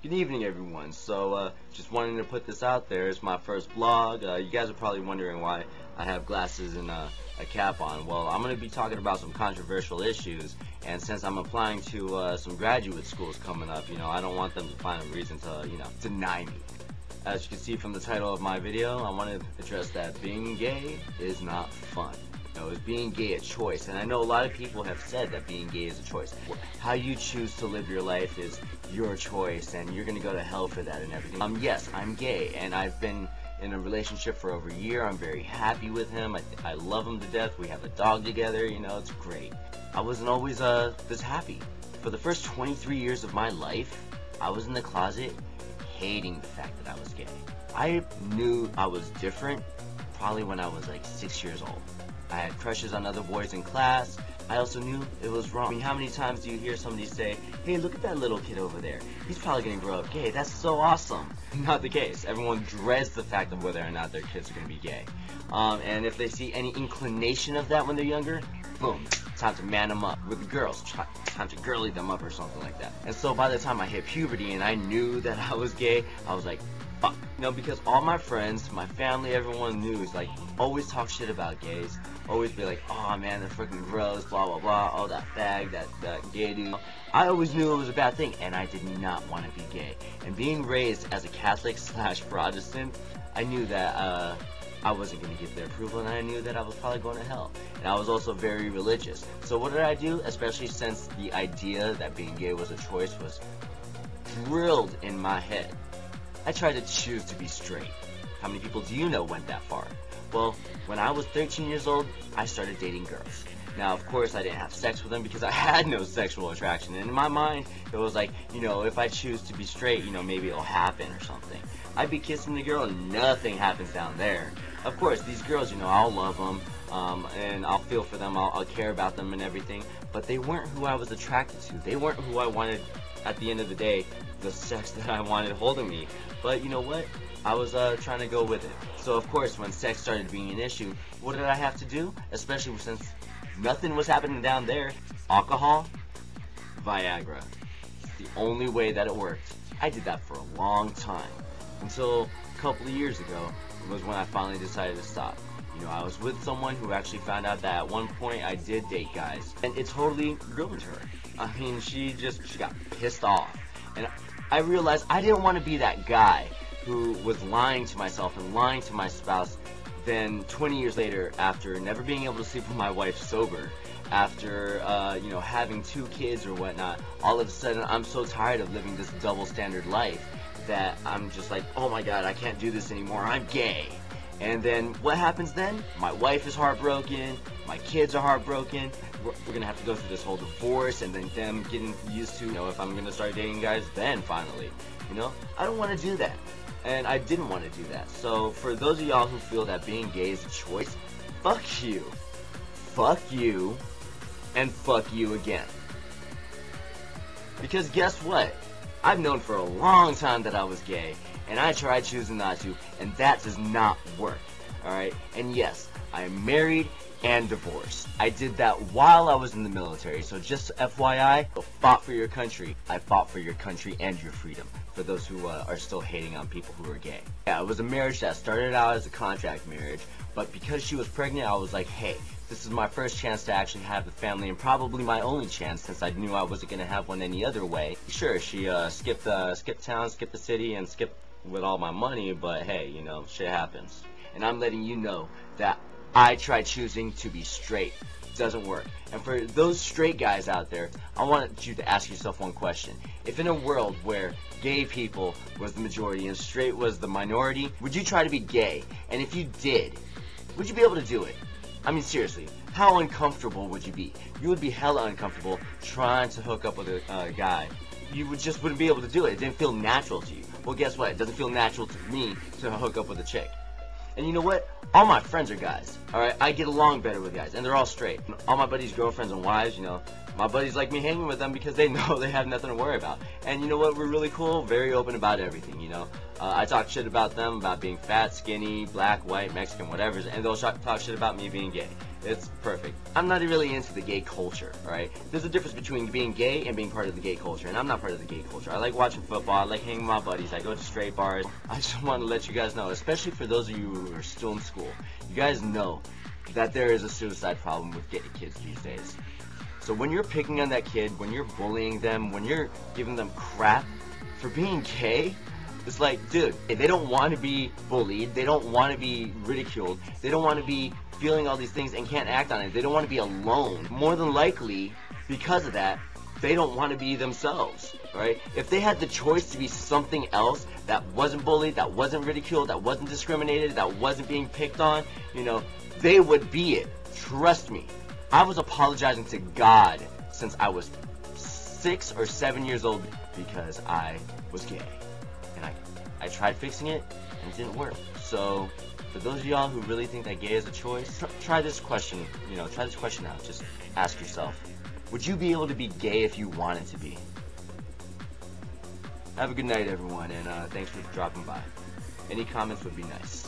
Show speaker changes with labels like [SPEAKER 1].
[SPEAKER 1] Good evening, everyone. Just wanting to put this out there. It's my first blog. You guys are probably wondering why I have glasses and a cap on. Well, I'm going to be talking about some controversial issues, and since I'm applying to some graduate schools coming up, I don't want them to find a reason to, deny me. As you can see from the title of my video, I want to address that being gay is not fun. Is being gay a choice? And I know a lot of people have said that being gay is a choice. How you choose to live your life is your choice, and you're going to go to hell for that and everything. Yes, I'm gay, and I've been in a relationship for over a year. I'm very happy with him. I love him to death. We have a dog together. It's great. I wasn't always this happy. For the first 23 years of my life, I was in the closet hating the fact that I was gay. I knew I was different probably when I was like 6 years old. I had crushes on other boys in class. I also knew it was wrong. I mean, how many times do you hear somebody say, hey, look at that little kid over there. He's probably going to grow up gay. That's so awesome. Not the case. Everyone dreads the fact of whether or not their kids are going to be gay. And if they see any inclination of that when they're younger, boom, time to man them up. With the girls, time to girly them up or something like that. And so by the time I hit puberty and I knew that I was gay, I was like, fuck. Because all my friends, my family, everyone knew, is like, always talk shit about gays. Always be like, oh man, they're freaking gross, blah blah blah, oh that fag, that gay dude. I always knew it was a bad thing, and I did not want to be gay. And being raised as a Catholic / Protestant, I knew that I wasn't going to get their approval, and I knew that I was probably going to hell. And I was also very religious. So what did I do? Especially since the idea that being gay was a choice was drilled in my head. I tried to choose to be straight. How many people do you know went that far? Well, when I was 13 years old, I started dating girls. Now, of course, I didn't have sex with them because I had no sexual attraction. And in my mind, it was like, if I choose to be straight, maybe it'll happen or something. I'd be kissing the girl and nothing happens down there. Of course, these girls, I'll love them, and I'll feel for them, I'll care about them and everything. But they weren't who I was attracted to. They weren't who I wanted, at the end of the day, the sex that I wanted holding me. But you know what? I was trying to go with it. So of course, when sex started being an issue, what did I have to do? Especially since nothing was happening down there. Alcohol, Viagra. It's the only way that it worked. I did that for a long time. Until a couple of years ago was when I finally decided to stop. I was with someone who actually found out that at one point I did date guys. And it totally ruined her. I mean, she got pissed off. And I realized I didn't want to be that guy who was lying to myself and lying to my spouse. Then 20 years later, after never being able to sleep with my wife sober, after having 2 kids or whatnot, all of a sudden I'm so tired of living this double standard life that I'm just like, oh my god, I can't do this anymore, I'm gay. And then what happens then? My wife is heartbroken, my kids are heartbroken, we're gonna have to go through this whole divorce, and then them getting used to, if I'm gonna start dating guys, then finally, I don't want to do that. And I didn't want to do that. So for those of y'all who feel that being gay is a choice, fuck you. Fuck you. And fuck you again. Because guess what? I've known for a long time that I was gay, and I tried choosing not to, and that does not work. Alright? And yes, I am married and divorced. I did that while I was in the military, so just FYI, I fought for your country. I fought for your country and your freedom, for those who are still hating on people who are gay. Yeah, it was a marriage that started out as a contract marriage, but because she was pregnant, I was like, hey, this is my first chance to actually have a family, and probably my only chance, since I knew I wasn't going to have one any other way. Sure, she skipped town, skipped the city, and skipped with all my money, but hey, shit happens. And I'm letting you know that I tried choosing to be straight. It doesn't work. And for those straight guys out there, I want you to ask yourself one question. If in a world where gay people was the majority and straight was the minority, would you try to be gay? And if you did, would you be able to do it? I mean, seriously, how uncomfortable would you be? You would be hella uncomfortable trying to hook up with a guy. You just wouldn't be able to do it. It didn't feel natural to you. Well, guess what? It doesn't feel natural to me to hook up with a chick. And you know what? All my friends are guys, alright? I get along better with guys, and they're all straight. All my buddies' girlfriends and wives, my buddies like me hanging with them because they know they have nothing to worry about. And you know what? We're really cool, very open about everything, I talk shit about them, about being fat, skinny, black, white, Mexican, whatever, and they'll talk shit about me being gay. It's perfect. I'm not really into the gay culture, alright? There's a difference between being gay and being part of the gay culture, and I'm not part of the gay culture. I like watching football, I like hanging with my buddies, I go to straight bars. I just want to let you guys know, especially for those of you who are still in school, you guys know that there is a suicide problem with gay kids these days. So when you're picking on that kid, when you're bullying them, when you're giving them crap for being gay, it's like, dude, they don't want to be bullied, they don't want to be ridiculed, they don't want to be feeling all these things and can't act on it, they don't want to be alone. More than likely, because of that, they don't want to be themselves, right? If they had the choice to be something else that wasn't bullied, that wasn't ridiculed, that wasn't discriminated, that wasn't being picked on, you know, they would be it. Trust me. I was apologizing to God since I was 6 or 7 years old because I was gay. And I tried fixing it and it didn't work. So for those of y'all who really think that gay is a choice, try this question, you know, try this question out. Just ask yourself, would you be able to be gay if you wanted to be? Have a good night, everyone, and thanks for dropping by. Any comments would be nice.